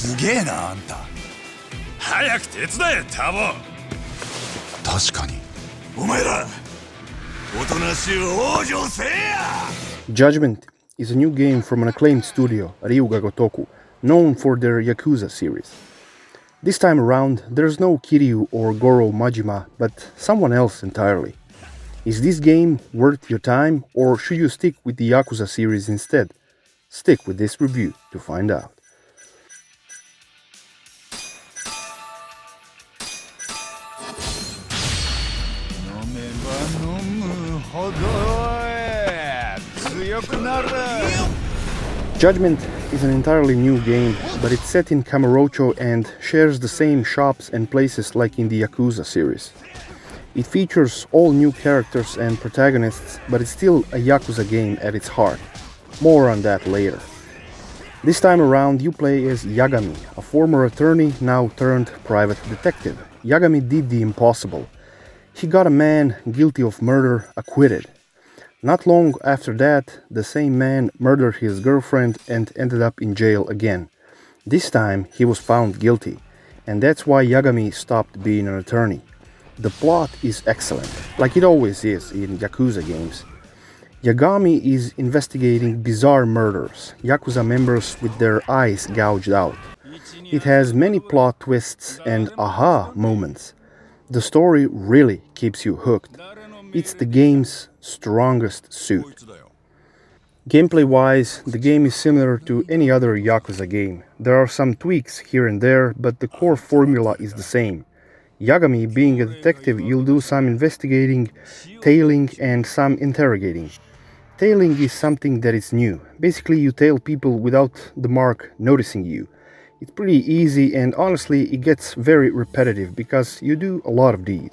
すげえなあんた。早く手伝えタボ。確かに。お前らおとなしい往生せえや。 Judgement is a new game from an acclaimed studio, Gotoku, known for their Yakuza series. This time around, there's no Kiryu or Goro Majima, but someone else entirely. Is this game worth your time, or should you stick with the Yakuza series instead? Stick with this review to find out. Judgement is an entirely new game, but it's set in Kamurocho and shares the same shops and places like in the Yakuza series. It features all new characters and protagonists, but it's still a Yakuza game at its heart. More on that later. This time around you play as Yagami, a former attorney now turned private detective. Yagami did the impossible. He got a man guilty of murder acquitted. Not long after that, the same man murdered his girlfriend and ended up in jail again. This time he was found guilty, and that's why Yagami stopped being an attorney. The plot is excellent, like it always is in Yakuza games. Yagami is investigating bizarre murders, Yakuza members with their eyes gouged out. It has many plot twists and aha moments. The story really keeps you hooked. It's the game's strongest suit. Gameplay-wise, the game is similar to any other Yakuza game. There are some tweaks here and there, but the core formula is the same. Yagami, being a detective, you'll do some investigating, tailing, and some interrogating. Tailing is something that is new. Basically, you tail people without the mark noticing you. It's pretty easy, and honestly, it gets very repetitive because you do a lot of these.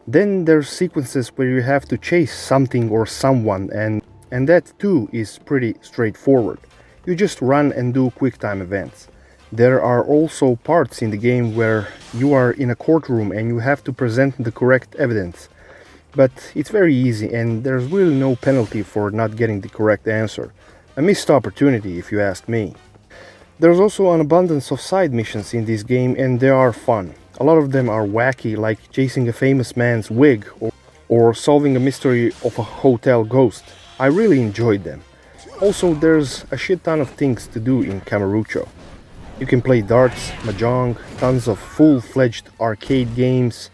Then there's sequences where you have to chase something or someone, and that too is pretty straightforward. You just run and do quick time events. There are also parts in the game where you are in a courtroom and you have to present the correct evidence. But it's very easy and there's really no penalty for not getting the correct answer. A missed opportunity if you ask me. There's also an abundance of side missions in this game and they are fun. A lot of them are wacky, like chasing a famous man's wig or solving a mystery of a hotel ghost. I really enjoyed them. Also, there's a shit ton of things to do in Kamurocho. You can play darts, mahjong, tons of full-fledged arcade games,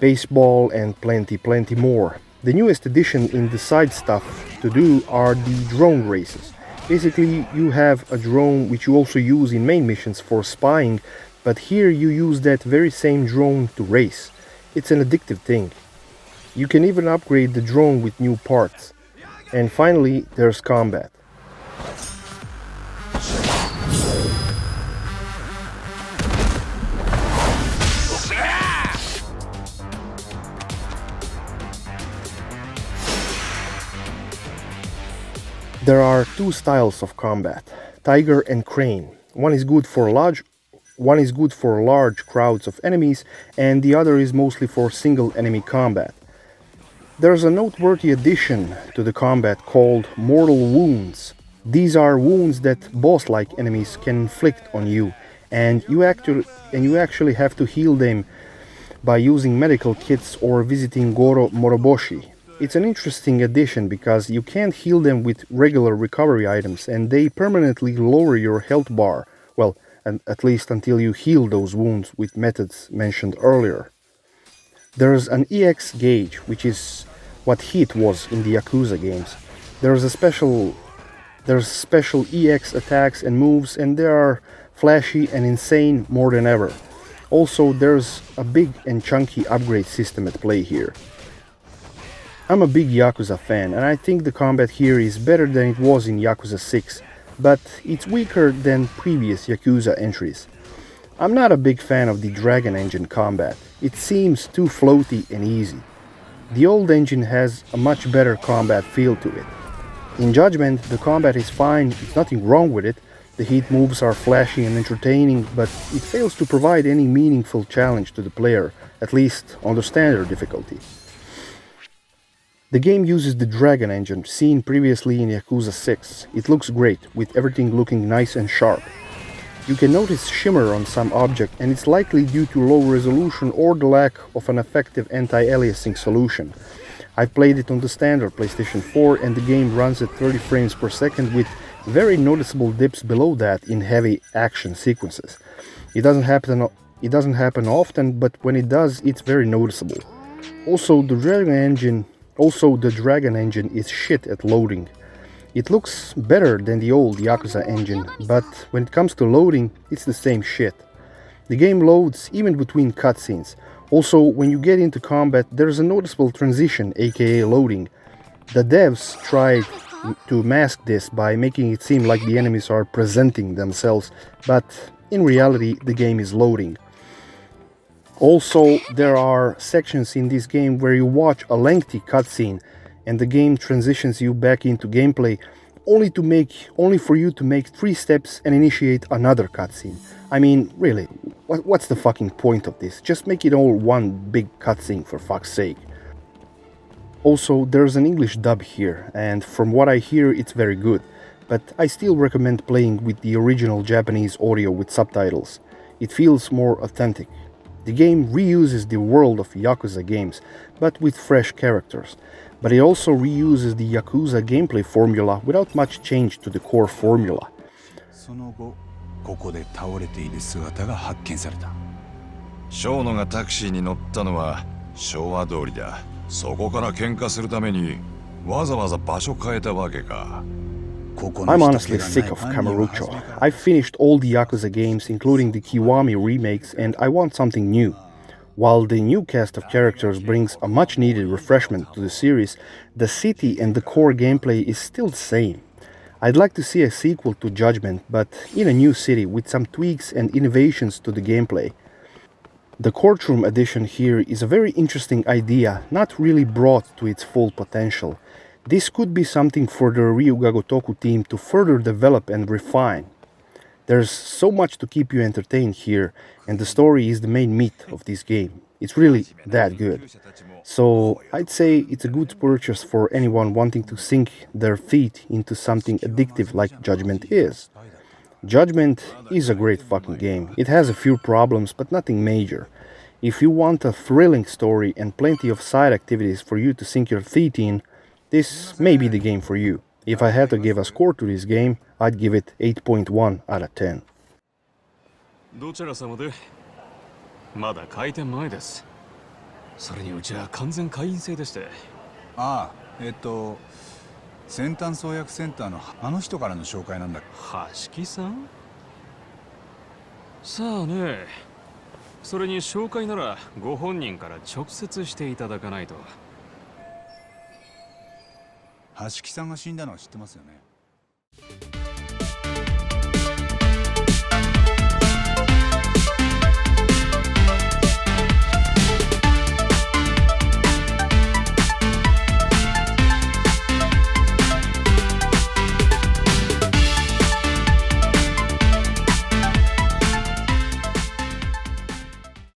baseball, and plenty more. The newest addition in the side stuff to do are the drone races. Basically, you have a drone which you also use in main missions for spying, but here you use that very same drone to race. It's an addictive thing. You can even upgrade the drone with new parts. And finally, there's combat. There are two styles of combat, Tiger and Crane. One is good for large crowds of enemies, and the other is mostly for single enemy combat. There's a noteworthy addition to the combat called Mortal Wounds. These are wounds that boss-like enemies can inflict on you, and you actually have to heal them by using medical kits or visiting Goro Moroboshi. It's an interesting addition because you can't heal them with regular recovery items and they permanently lower your health bar, well, at least until you heal those wounds with methods mentioned earlier. There's an EX gauge, which is what heat was in the Yakuza games. There's special EX attacks and moves, and they are flashy and insane more than ever. Also, there's a big and chunky upgrade system at play here. I'm a big Yakuza fan, and I think the combat here is better than it was in Yakuza 6, but it's weaker than previous Yakuza entries. I'm not a big fan of the Dragon Engine combat. It seems too floaty and easy. The old engine has a much better combat feel to it. In Judgement, the combat is fine, there's nothing wrong with it. The heat moves are flashy and entertaining, but it fails to provide any meaningful challenge to the player, at least on the standard difficulty. The game uses the Dragon Engine, seen previously in Yakuza 6. It looks great, with everything looking nice and sharp. You can notice shimmer on some object, and it's likely due to low resolution or the lack of an effective anti-aliasing solution. I've played it on the standard PlayStation 4 and the game runs at 30 frames per second with very noticeable dips below that in heavy action sequences. It doesn't happen often, but when it does, it's very noticeable. Also, the Dragon engine is shit at loading. It looks better than the old Yakuza engine, but when it comes to loading, it's the same shit. The game loads even between cutscenes. Also, when you get into combat, there's a noticeable transition, aka loading. The devs tried to mask this by making it seem like the enemies are presenting themselves, but in reality, the game is loading. Also, there are sections in this game where you watch a lengthy cutscene and the game transitions you back into gameplay only for you to make 3 steps and initiate another cutscene. I mean, really, what's the fucking point of this? Just make it all one big cutscene for fuck's sake. Also, there's an English dub here, and from what I hear, it's very good, but I still recommend playing with the original Japanese audio with subtitles. It feels more authentic. The game reuses the world of Yakuza games, but with fresh characters. But it also reuses the Yakuza gameplay formula without much change to the core formula. その後ここで倒れている姿が発見された。小野がタクシーに乗ったのは昭和通りだ。そこから喧嘩するためにわざわざ場所変えたわけか。I'm honestly sick of Kamurocho. I've finished all the Yakuza games, including the Kiwami remakes, and I want something new. While the new cast of characters brings a much-needed refreshment to the series, the city and the core gameplay is still the same. I'd like to see a sequel to Judgement, but in a new city with some tweaks and innovations to the gameplay. The courtroom edition here is a very interesting idea, not really brought to its full potential. This could be something for the Ryuga Gotoku team to further develop and refine. There's so much to keep you entertained here, and the story is the main meat of this game. It's really that good. So I'd say it's a good purchase for anyone wanting to sink their feet into something addictive like Judgement is. Judgement is a great fucking game. It has a few problems, but nothing major. If you want a thrilling story and plenty of side activities for you to sink your feet in, this may be the game for you. If I had to give a score to this game, I'd give it 8.1 out of 10. どちら様でまだ開店前です。それにうちは完全会員制でして。ああ、先端創薬センターのあの人からの紹介なんだ。橋木さん？さあね。それに紹介ならご本人から直接していただかないと。橋木さんが死んだのは知ってますよね。